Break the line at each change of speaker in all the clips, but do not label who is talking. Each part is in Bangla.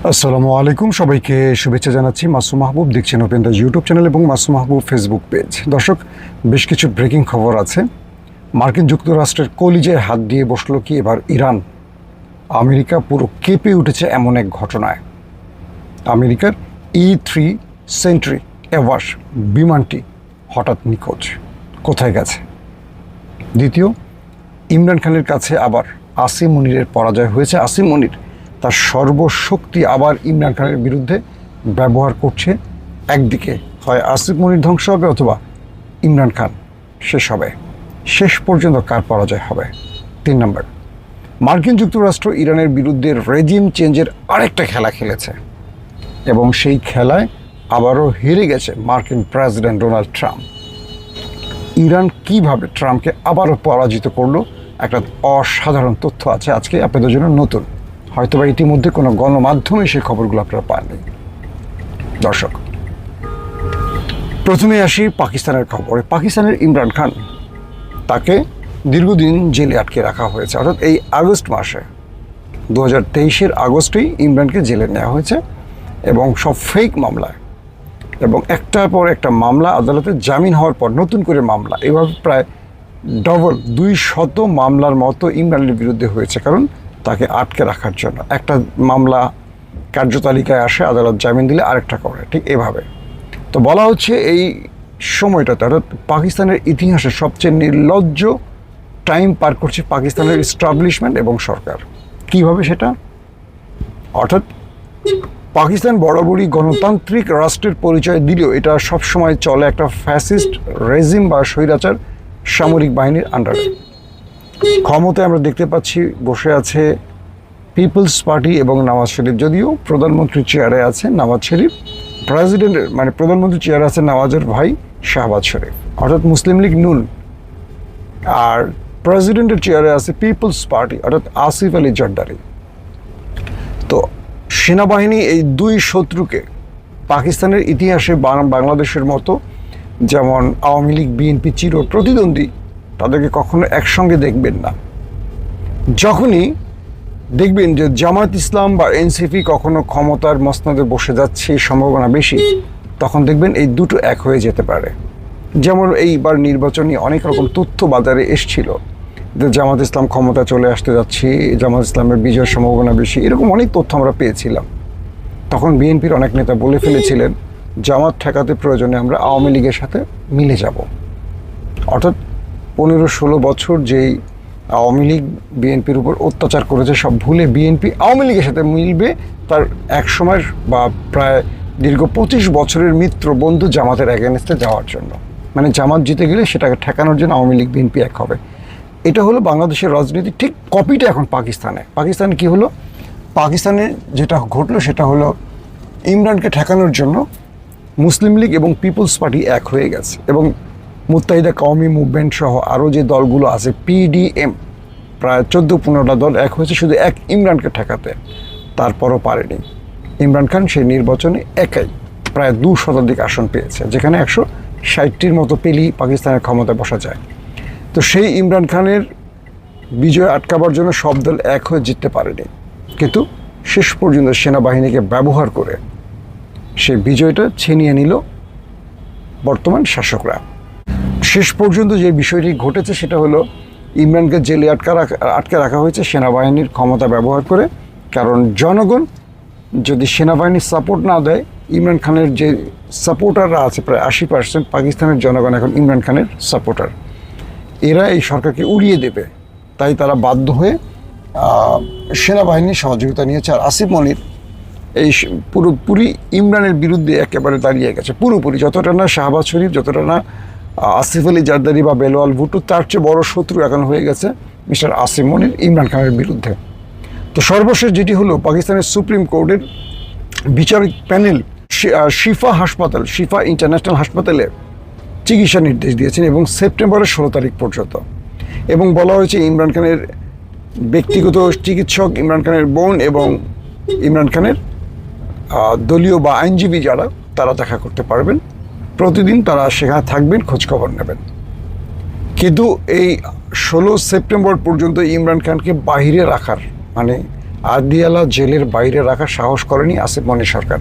আসসালামু আলাইকুম, সবাইকে শুভেচ্ছা জানাচ্ছি। মাসুম মাহবুব দেখছেন ওপেন দ্য ইউটিউব চ্যানেল এবং মাসুম মাহবুব ফেসবুক পেজ। দর্শক, বেশ কিছু ব্রেকিং খবর আছে। মার্কিন যুক্তরাষ্ট্রের কলিজায় হাত দিয়ে বসলো কি এবার ইরান? আমেরিকা পুরো কেঁপে উঠেছে এমন এক ঘটনায়। আমেরিকার E-3 সেন্ট্রি এভাস বিমানটি হঠাৎ নিখোঁজ, কোথায় গেছে? দ্বিতীয়, ইমরান খানের কাছে আবার আসিম মনিরের পরাজয় হয়েছে। আসিম মনির তার সর্বশক্তি আবার ইমরান খানের বিরুদ্ধে ব্যবহার করছে। একদিকে হয় আসিফ মনির ধ্বংস হবে অথবা ইমরান খান শেষ হবে। শেষ পর্যন্ত কার পরাজয় হবে? 3 নম্বর, মার্কিন যুক্তরাষ্ট্র ইরানের বিরুদ্ধে রেজিম চেঞ্জের আরেকটা খেলা খেলেছে এবং সেই খেলায় আবারও হেরে গেছে মার্কিন প্রেসিডেন্ট ডোনাল্ড ট্রাম্প। ইরান কিভাবে ট্রাম্পকে আবারও পরাজিত করলো, একটা অসাধারণ তথ্য আছে আজকে আপনাদের জন্য নতুন। হয়তোবা ইতিমধ্যে কোনো গণমাধ্যমে সেই খবরগুলো আপনারা পাননি। দর্শক, প্রথমে আসি পাকিস্তানের খবরে। পাকিস্তানের ইমরান খান, তাকে দীর্ঘদিন জেলে আটকে রাখা হয়েছে। অর্থাৎ এই আগস্ট মাসে 2023-এর আগস্টেই ইমরানকে জেলে নেওয়া হয়েছে এবং সব ফেক মামলায়, এবং একটার পর একটা মামলা আদালতে জামিন হওয়ার পর নতুন করে মামলা, এভাবে প্রায় ডবল 200 মামলার মতো ইমরানের বিরুদ্ধে হয়েছে। কারণ তাকে আটকে রাখার জন্য একটা মামলা কার্যতালিকায় আসে, আদালত জামিন দিলে আরেকটা করে, ঠিক এভাবে। তো বলা হচ্ছে এই সময়টাতে, অর্থাৎ পাকিস্তানের ইতিহাসে সবচেয়ে নির্লজ্জ টাইম পার করছে পাকিস্তানের এস্টাবলিশমেন্ট এবং সরকার। কিভাবে সেটা? অর্থাৎ পাকিস্তান বরাবরই গণতান্ত্রিক রাষ্ট্রের পরিচয় দিলেও এটা সবসময় চলে একটা ফ্যাসিস্ট রেজিম বা স্বৈরাচার সামরিক বাহিনীর আন্ডারে। ক্ষমতায় আমরা দেখতে পাচ্ছি বসে আছে পিপলস পার্টি এবং নওয়াজ শরীফ। যদিও প্রধানমন্ত্রী চেয়ারে আছে নওয়াজ শরীফ, প্রেসিডেন্টের মানে প্রধানমন্ত্রী চেয়ারে আছে নওয়াজের ভাই শাহবাজ শরীফ, অর্থাৎ মুসলিম লীগ নুন। আর প্রেসিডেন্টের চেয়ারে আছে পিপলস পার্টি, অর্থাৎ আসিফ আলী জারদারি। তো সেনাবাহিনী এই দুই শত্রুকে পাকিস্তানের ইতিহাসে বাংলাদেশের মতো, যেমন আওয়ামী লীগ বিএনপি চির প্রতিদ্বন্দ্বী, তাদেরকে কখনো একসঙ্গে দেখবেন না। যখনই দেখবেন যে জামায়াত ইসলাম বা এনসিপি কখনো ক্ষমতার মসনদে বসে যাচ্ছে, সম্ভাবনা বেশি, তখন দেখবেন এই দুটো এক হয়ে যেতে পারে। যেমন এইবার নির্বাচনী অনেক রকম তথ্য বাজারে এসছিল যে জামায়াত ইসলাম ক্ষমতা চলে আসতে যাচ্ছে, জামায়াত ইসলামের বিজয়ের সম্ভাবনা বেশি, এরকম অনেক তথ্য আমরা পেয়েছিলাম। তখন বিএনপির অনেক নেতা বলে ফেলেছিলেন জামাত ঠেকাতে প্রয়োজনে আমরা আওয়ামী লীগের সাথে মিলে যাব। অর্থাৎ 15-16 বছর যেই আওয়ামী লীগ বিএনপির উপর অত্যাচার করেছে সব ভুলে বিএনপি আওয়ামী লীগের সাথে মিলবে তার এক সময় বা প্রায় দীর্ঘ 25 বছরের মিত্র বন্ধু জামাতের এগেনস্টে যাওয়ার জন্য। মানে জামাত জিতে গেলে সেটাকে ঠেকানোর জন্য আওয়ামী লীগ বিএনপি এক হবে। এটা হলো বাংলাদেশের রাজনীতি। ঠিক কপিটা এখন পাকিস্তানে কি হলো? পাকিস্তানে যেটা ঘটলো সেটা হলো ইমরানকে ঠেকানোর জন্য মুসলিম লীগ এবং পিপলস পার্টি এক হয়ে গেছে, এবং মুত্তাহিদা কওমি মুভমেন্ট সহ আরও যে দলগুলো আছে PDM, প্রায় 14-15টা দল এক হয়েছে শুধু এক ইমরানকে ঠেকাতে। তারপরও পারেনি। ইমরান খান সেই নির্বাচনে একাই প্রায় 2 শতাধিক আসন পেয়েছে, যেখানে 160টির মতো পেলেই পাকিস্তানের ক্ষমতায় বসা যায়। তো সেই ইমরান খানের বিজয় আটকাবার জন্য সব দল এক হয়ে জিততে পারেনি, কিন্তু শেষ পর্যন্ত সেনাবাহিনীকে ব্যবহার করে সেই বিজয়টা ছিনিয়ে নিল বর্তমান শাসকরা। শেষ পর্যন্ত যে বিষয়টি ঘটেছে সেটা হলো ইমরানকে জেলে আটকে রাখা হয়েছে সেনাবাহিনীর ক্ষমতা ব্যবহার করে। কারণ জনগণ যদি সেনাবাহিনীর সাপোর্ট না দেয়, ইমরান খানের যে সাপোর্টাররা আছে প্রায় 80% পাকিস্তানের জনগণ এখন ইমরান খানের সাপোর্টার, এরা এই সরকারকে উড়িয়ে দেবে। তাই তারা বাধ্য হয়ে সেনাবাহিনীর সহযোগিতা নিয়েছে। আর আসিফ মনির এই পুরোপুরি ইমরানের বিরুদ্ধে একেবারে দাঁড়িয়ে গেছে, পুরোপুরি। যতটা না শাহবাজ শরীফ, যতটা না আসিফ আলী জারদারি বা বেলাওয়াল ভুট্টো, তার চেয়ে বড় শত্রু এখন হয়ে গেছে মিস্টার আসিম মনির ইমরান খানের বিরুদ্ধে। তো সর্বশেষ যেটি হলো, পাকিস্তানের সুপ্রিম কোর্টের বিচারিক প্যানেল শিফা ইন্টারন্যাশনাল হাসপাতালে চিকিৎসা নির্দেশ দিয়েছেন এবং সেপ্টেম্বরের 16 তারিখ পর্যন্ত। এবং বলা হয়েছে ইমরান খানের ব্যক্তিগত চিকিৎসক, ইমরান খানের বোন এবং ইমরান খানের দলীয় বা আইনজীবী যারা, তারা দেখা করতে পারবেন। প্রতিদিন তারা সেখানে থাকবেন, খোঁজখবর নেবেন। কিন্তু এই 16 সেপ্টেম্বর পর্যন্ত ইমরান খানকে বাহিরে রাখার, মানে আদিয়ালা জেলের বাইরে রাখার সাহস করেনি আসিফ মনির সরকার।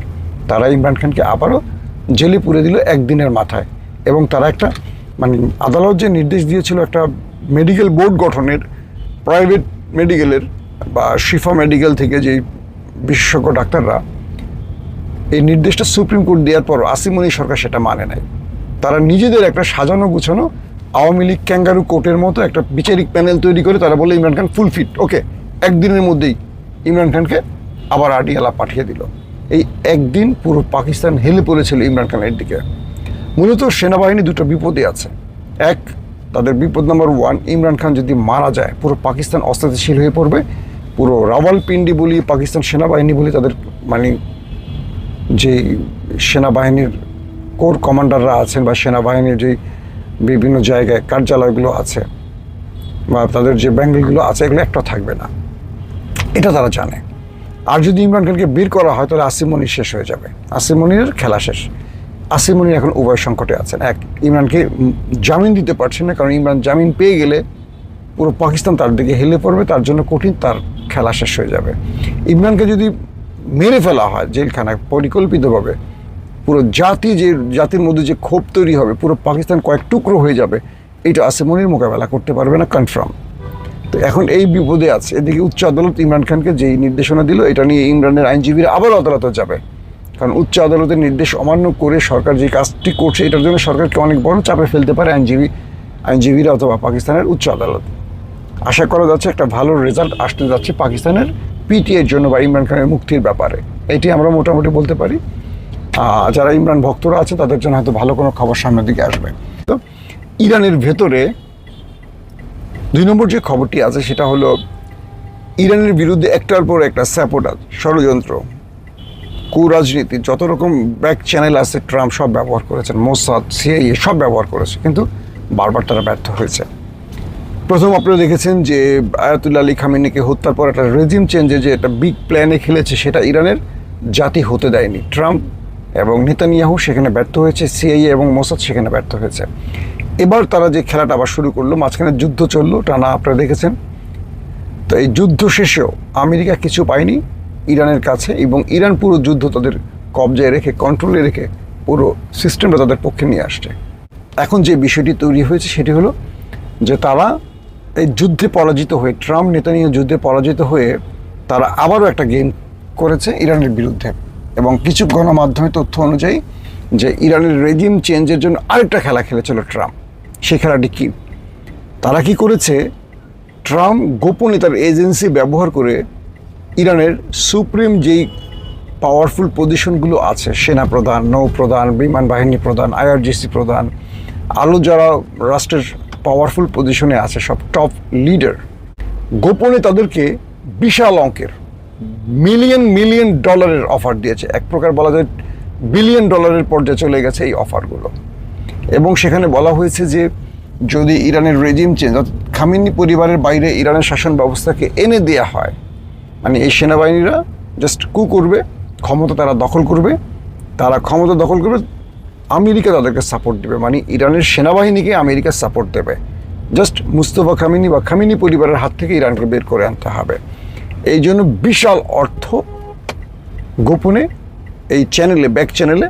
তারা ইমরান খানকে আবারও জেলে পুরে দিল একদিনের মাথায়। এবং তারা একটা মানে আদালত যে নির্দেশ দিয়েছিল একটা মেডিকেল বোর্ড গঠনের, প্রাইভেট মেডিকেলের বা শিফা মেডিকেল থেকে যে বিশেষজ্ঞ ডাক্তাররা, এই নির্দেশটা সুপ্রিম কোর্ট দেওয়ার পর আসিফ মনির সরকার সেটা মানে নাই। তারা নিজেদের একটা সাজানো গুছানো আওয়ামী লীগ ক্যাঙ্গারু কোর্টের মতো একটা বিচারিক প্যানেল তৈরি করে তারা বলে ইমরান খান ফুল ফিট, ওকে, একদিনের মধ্যেই ইমরান খানকে আবার আডিয়ালা পাঠিয়ে দিল। এই একদিন পুরো পাকিস্তান হেলে পড়েছিল ইমরান খানের দিকে। মূলত সেনাবাহিনী দুটো বিপদে আছে। এক, তাদের বিপদ নাম্বার 1, ইমরান খান যদি মারা যায় পুরো পাকিস্তান অস্থিতিশীল হয়ে পড়বে। পুরো রাওয়ালপিন্ডি বলি, পাকিস্তান সেনাবাহিনী বলি, তাদের মানে যে সেনাবাহিনীর কোর কমান্ডাররা আছেন বা সেনাবাহিনীর যে বিভিন্ন জায়গায় কার্যালয়গুলো আছে বা তাদের যে ব্যাঙ্গলগুলো আছে, এগুলো একটা থাকবে না, এটা তারা জানে। আর যদি ইমরান খানকে বের করা হয় তাহলে আসিফ মনির শেষ হয়ে যাবে, আসিফ মনিরের খেলা শেষ। আসিফ মনির এখন উভয় সংকটে আছেন। এক, ইমরানকে জামিন দিতে পারছেন না, কারণ ইমরান জামিন পেয়ে গেলে পুরো পাকিস্তান তার দিকে হেলে পড়বে, তার জন্য কঠিন, তার খেলা শেষ হয়ে যাবে। ইমরানকে যদি মেরে ফেলা হয় জেলখানায় পরিকল্পিতভাবে, পুরো জাতির মধ্যে যে ক্ষোভ তৈরি হবে, পুরো পাকিস্তান কয়েক টুকরো হয়ে যাবে, এইটা আসিফ মনির মোকাবেলা করতে পারবে না, কনফার্ম। তো এখন এই বিপদে আছে। এদিকে উচ্চ আদালত ইমরান খানকে যেই নির্দেশনা দিল, এটা নিয়ে ইমরানের আইনজীবীরা আবারও আদালতে যাবে, কারণ উচ্চ আদালতের নির্দেশ অমান্য করে সরকার যে কাজটি করছে এটার জন্য সরকারকে অনেক বড় চাপে ফেলতে পারে আইনজীবীরা অথবা পাকিস্তানের উচ্চ আদালত। আশা করা যাচ্ছে একটা ভালো রেজাল্ট আসতে যাচ্ছে পাকিস্তানের পিটিআইয়ের জন্য বা ইমরান খানের মুক্তির ব্যাপারে, এটি আমরা মোটামুটি বলতে পারি। যারা ইমরান ভক্তরা আছে তাদের জন্য হয়তো ভালো কোনো খবর সামনের দিকে আসবে। তো ইরানের ভেতরে 2 নম্বর যে খবরটি আছে সেটা হলো ইরানের বিরুদ্ধে একটার পর একটা স্যাবোটাজ, ষড়যন্ত্র, কুরাজনীতি, যত রকম ব্যাক চ্যানেল আছে ট্রাম্প সব ব্যবহার করেছেন, মোসাদ, সিআইএ সব ব্যবহার করেছে, কিন্তু বারবার তারা ব্যর্থ হয়েছে। প্রথম আপনারা দেখেছেন যে আয়াতুল্লাহ আলী খামেনিকে হত্যার পর একটা রেজিম চেঞ্জের যে একটা বিগ প্ল্যানে খেলেছে, সেটা ইরানের জাতি হতে দেয়নি। ট্রাম্প এবং নেতানিয়াহু সেখানে ব্যর্থ হয়েছে, সিআইএ এবং মোসাদ সেখানে ব্যর্থ হয়েছে। এবার তারা যে খেলাটা আবার শুরু করলো, মাঝখানে যুদ্ধ চললো টানা, আপনারা দেখেছেন। তো এই যুদ্ধ শেষেও আমেরিকা কিছু পায়নি ইরানের কাছে, এবং ইরান পুরো যুদ্ধ তাদের কবজায় রেখে, কন্ট্রোলে রেখে পুরো সিস্টেমটা তাদের পক্ষে নিয়ে আসছে। এখন যে বিষয়টি তৈরি হয়েছে সেটি হলো যে তারা এই যুদ্ধে পরাজিত হয়ে, ট্রাম্প নেতানিয়াহু যুদ্ধে পরাজিত হয়ে তারা আবারও একটা গেম করেছে ইরানের বিরুদ্ধে। এবং কিছু গণমাধ্যমে তথ্য অনুযায়ী যে ইরানের রেজিম চেঞ্জের জন্য আরেকটা খেলা খেলেছিল ট্রাম্প। সেই খেলাটি কি? তারা কি করেছে, ট্রাম্প গোপনে তার এজেন্সি ব্যবহার করে ইরানের সুপ্রিম যেই পাওয়ারফুল পজিশনগুলো আছে, সেনাপ্রধান, নৌপ্রধান, বিমান বাহিনী প্রধান, আইআরজিসি প্রধান, আরও যারা রাষ্ট্রের পাওয়ারফুল পজিশনে আছে, সব টপ লিডার, গোপনে তাদেরকে বিশাল অঙ্কের মিলিয়ন ডলারের অফার দিয়েছে। এক প্রকার বলা যায় বিলিয়ন ডলারের পর্যায়ে চলে গেছে এই অফারগুলো। এবং সেখানে বলা হয়েছে যে যদি ইরানের রেজিম চেঞ্জ, খামেনি পরিবারের বাইরে ইরানের শাসন ব্যবস্থাকে এনে দেওয়া হয়, মানে এই সেনাবাহিনীরা জাস্ট কু করবে, ক্ষমতা তারা দখল করবে, আমেরিকা তাদেরকে সাপোর্ট দেবে, মানে ইরানের সেনাবাহিনীকে আমেরিকা সাপোর্ট দেবে। জাস্ট মুস্তফা খামেনি বা খামেনি পরিবারের হাত থেকে ইরানকে বের করে আনতে হবে। এই জন্য বিশাল অর্থ গোপনে এই চ্যানেলে, ব্যাক চ্যানেলে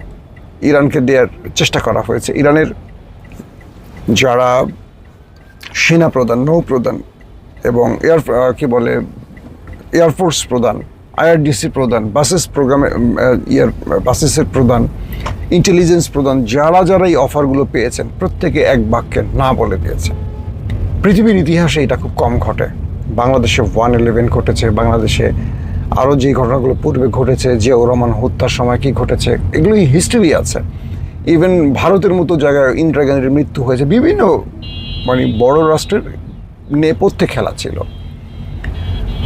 ইরানকে দেওয়ার চেষ্টা করা হয়েছে। ইরানের যারা সেনাপ্রধান, নৌপ্রধান এবং এয়ারফোর্স প্রধান, আইআরডিসি প্রধান, বাসেসের প্রধান, ইন্টেলিজেন্স প্রধান, যারা এই অফারগুলো পেয়েছেন প্রত্যেকে এক বাক্যে না বলে দিয়েছে। পৃথিবীর ইতিহাসে এটা খুব কম ঘটে। বাংলাদেশে 1/11 ঘটেছে, বাংলাদেশে আরও যে ঘটনাগুলো পূর্বে ঘটেছে, জিয়াউর রহমান হত্যার সময় কী ঘটেছে, এগুলোই হিস্ট্রি আছে। ইভেন ভারতের মতো জায়গায় ইন্দিরা গান্ধীর মৃত্যু হয়েছে, বিভিন্ন মানে বড় রাষ্ট্রের নেপথ্যে খেলা ছিল।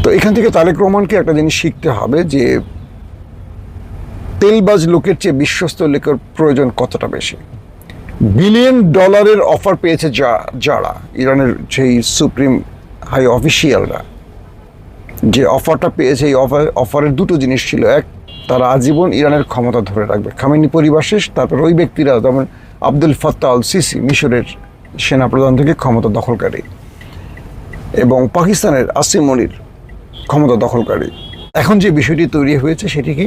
তো এখান থেকে তারেক রহমানকে একটা জিনিস শিখতে হবে যে তেলবাজ লোকের চেয়ে বিশ্বস্ত লোকের প্রয়োজন কতটা বেশি। বিলিয়ন ডলারের অফার পেয়েছে যারা ইরানের যেই সুপ্রিম হাই অফিসিয়ালরা, যে অফারটা পেয়েছে, এই অফারের দুটো জিনিস ছিল। এক, তারা আজীবন ইরানের ক্ষমতা ধরে রাখবে, খামেনি পরিবার শেষ, তারপর ওই ব্যক্তিরা যেমন আব্দুল ফাত্তাহ আল সিসি, মিশরের সেনাপ্রধান থেকে ক্ষমতা দখলকারী, এবং পাকিস্তানের আসিফ মনির ক্ষমতা দখলকারী, এখন যে বিষয়টি তৈরি হয়েছে সেটি কি,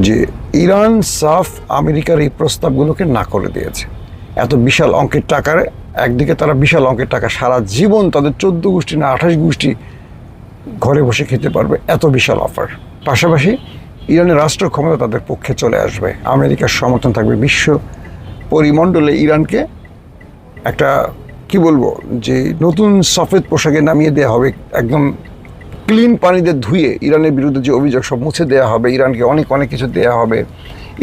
যে ইরান সাফ আমেরিকার এই প্রস্তাবগুলোকে না করে দিয়েছে। এত বিশাল অঙ্কের টাকার, একদিকে তারা বিশাল অঙ্কের টাকা, সারা জীবন তাদের 14 গোষ্ঠী না 28 গোষ্ঠী ঘরে বসে খেতে পারবে, এত বিশাল অফার। পাশাপাশি ইরানের রাষ্ট্র ক্ষমতা তাদের পক্ষে চলে আসবে, আমেরিকার সমর্থন থাকবে, বিশ্ব পরিমণ্ডলে ইরানকে একটা কি বলবো, যে নতুন সফেদ পোশাকে নামিয়ে দেওয়া হবে, একদম ক্লিন পানিতে ধুয়ে ইরানের বিরুদ্ধে যে অভিযোগ সব মুছে দেওয়া হবে, ইরানকে অনেক অনেক কিছু দেওয়া হবে,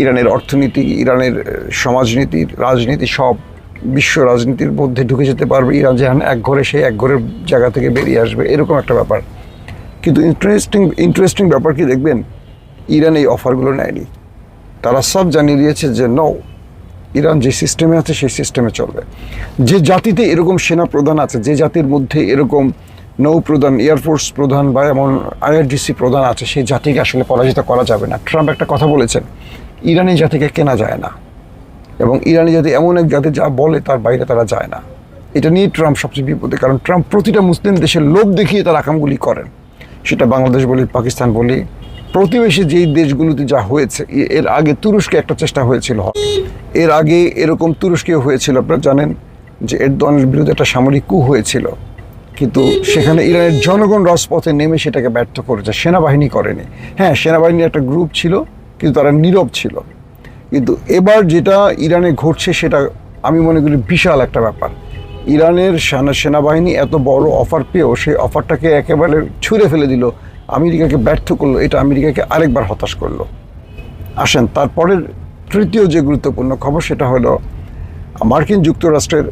ইরানের অর্থনীতি, ইরানের সমাজনীতি, রাজনীতি সব বিশ্ব রাজনীতির মধ্যে ঢুকে যেতে পারবে, ইরান যেখানে এক ঘরে সেই এক ঘরের জায়গা থেকে বেরিয়ে আসবে, এরকম একটা ব্যাপার। কিন্তু ইন্টারেস্টিং ব্যাপার কি দেখবেন, ইরান এই অফারগুলো নেয়নি, তারা সব জানিয়ে দিয়েছে যে নো, ইরান যে সিস্টেমে আছে সেই সিস্টেমে চলবে। যে জাতিতে এরকম সেনা প্রধান আছে, যে জাতির মধ্যে এরকম নৌ প্রধান, এয়ারফোর্স প্রধান বা এমন IRGC প্রধান আছে, সেই জাতিকে আসলে পরাজিত করা যাবে না। ট্রাম্প একটা কথা বলেছেন, ইরানি জাতিকে কেনা যায় না, এবং ইরানি জাতি এমন এক জাতি যা বলে তার বাইরে তারা যায় না। এটা নিয়ে ট্রাম্প সবচেয়ে বিপদে, কারণ ট্রাম্প প্রতিটা মুসলিম দেশের লোভ দেখিয়ে তার আকামগুলি করেন। সেটা বাংলাদেশ বলি, পাকিস্তান বলি, প্রতিবেশী যেই দেশগুলোতে যা হয়েছে, এর আগে তুরস্কে একটা চেষ্টা হয়েছিল, এর আগে এরকম তুরস্কেও হয়েছিল, আপনারা জানেন যে এরদোয়ানের বিরুদ্ধে একটা সামরিক কূ হয়েছিল, কিন্তু সেখানে ইরানের জনগণ রাজপথে নেমে সেটাকে ব্যর্থ করেছে, সেনাবাহিনী করেনি। হ্যাঁ, সেনাবাহিনীর একটা গ্রুপ ছিল, কিন্তু তারা নীরব ছিল। কিন্তু এবার যেটা ইরানে ঘটছে সেটা আমি মনে করি বিশাল একটা ব্যাপার। ইরানের সেনাবাহিনী এত বড় অফার পেয়েও সেই অফারটাকে একেবারে ছুঁড়ে ফেলে দিল, আমেরিকাকে ব্যর্থ করলো, এটা আমেরিকাকে আরেকবার হতাশ করলো। আসেন তারপরের তৃতীয় যে গুরুত্বপূর্ণ খবর, সেটা হলো মার্কিন যুক্তরাষ্ট্রের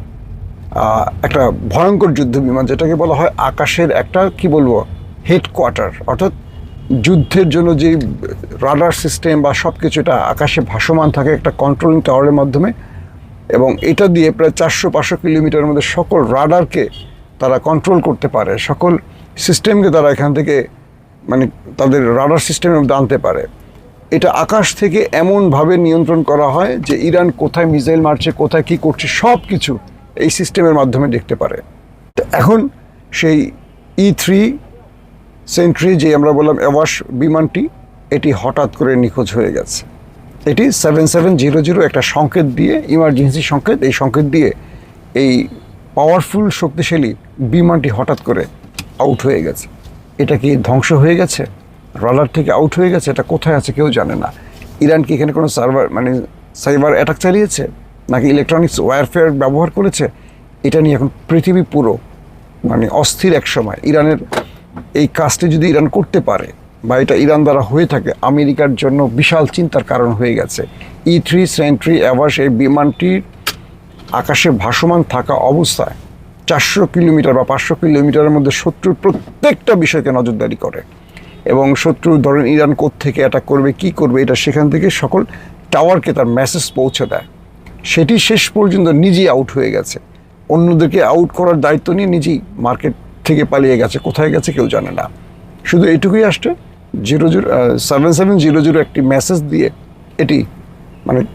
একটা ভয়ঙ্কর যুদ্ধ বিমান, যেটাকে বলা হয় আকাশের একটা কি বলবো হেডকোয়ার্টার, অর্থাৎ যুদ্ধের জন্য যে রাডার সিস্টেম বা সব কিছু এটা আকাশে ভাসমান থাকে একটা কন্ট্রোলিং টাওয়ারের মাধ্যমে, এবং এটা দিয়ে প্রায় 400-500 কিলোমিটারের মধ্যে সকল রাডারকে তারা কন্ট্রোল করতে পারে, সকল সিস্টেমকে তারা এখান থেকে মানে তাদের রাডার সিস্টেমের মধ্যে আনতে পারে। এটা আকাশ থেকে এমনভাবে নিয়ন্ত্রণ করা হয় যে ইরান কোথায় মিসাইল মারছে, কোথায় কী করছে, সব কিছু এই সিস্টেমের মাধ্যমে দেখতে পারে। এখন সেই E3 সেন্ট্রি যে আমরা বললাম অ্যাওয়াশ বিমানটি, এটি হঠাৎ করে নিখোঁজ হয়ে গেছে। এটি 7700 একটা সংকেত দিয়ে, ইমার্জেন্সি সংকেত, এই সংকেত দিয়ে এই পাওয়ারফুল শক্তিশালী বিমানটি হঠাৎ করে আউট হয়ে গেছে। এটা কি ধ্বংস হয়ে গেছে, রাডার থেকে আউট হয়ে গেছে, এটা কোথায় আছে কেউ জানে না। ইরান কি এখানে কোনো সাইবার অ্যাটাক চালিয়েছে, নাকি ইলেকট্রনিক্স ওয়ারফেয়ার ব্যবহার করেছে, এটা নিয়ে এখন পৃথিবী পুরো অস্থির এক সময়। ইরানের এই কাজটি যদি ইরান করতে পারে বা এটা ইরান দ্বারা হয়ে থাকে, আমেরিকার জন্য বিশাল চিন্তার কারণ হয়ে গেছে। E3 সেন্ট্রি অ্যাভাস এই বিমানটির আকাশে ভাসমান থাকা অবস্থায় 400 কিলোমিটার বা 500 কিলোমিটারের মধ্যে শত্রুর প্রত্যেকটা বিষয়কে নজরদারি করে, এবং শত্রু ধরেন ইরান কোত্থেকে অ্যাটাক করবে, কি করবে, এটা সেখান থেকে সকল টাওয়ারকে তার মেসেজ পৌঁছে দেয়। সেটি শেষ পর্যন্ত নিজেই আউট হয়ে গেছে, অন্যদেরকে আউট করার দায়িত্ব নিয়ে নিজেই মার্কেট থেকে পালিয়ে গেছে, কোথায় গেছে কেউ জানে না। শুধু এইটুকুই আসছে 7700 একটি মেসেজ দিয়ে, এটি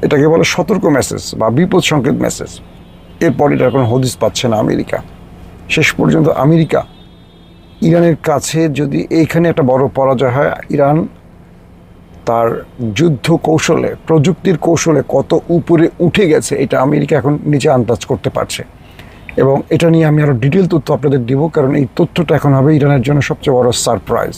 এটাকে বলে সতর্ক মেসেজ বা বিপদ সংকেত মেসেজ। এরপর এটার কোনো হদিস পাচ্ছে না আমেরিকা। শেষ পর্যন্ত আমেরিকা ইরানের কাছে যদি এইখানে একটা বড় পরাজয় হয়, ইরান তার যুদ্ধ কৌশলে, প্রযুক্তির কৌশলে কত উপরে উঠে গেছে এটা আমেরিকা এখন নিজে আন্দাজ করতে পারছে। এবং এটা নিয়ে আমি আরও ডিটেল তথ্য আপনাদের দিব, কারণ এই তথ্যটা এখন হবে ইরানের জন্য সবচেয়ে বড় সারপ্রাইজ।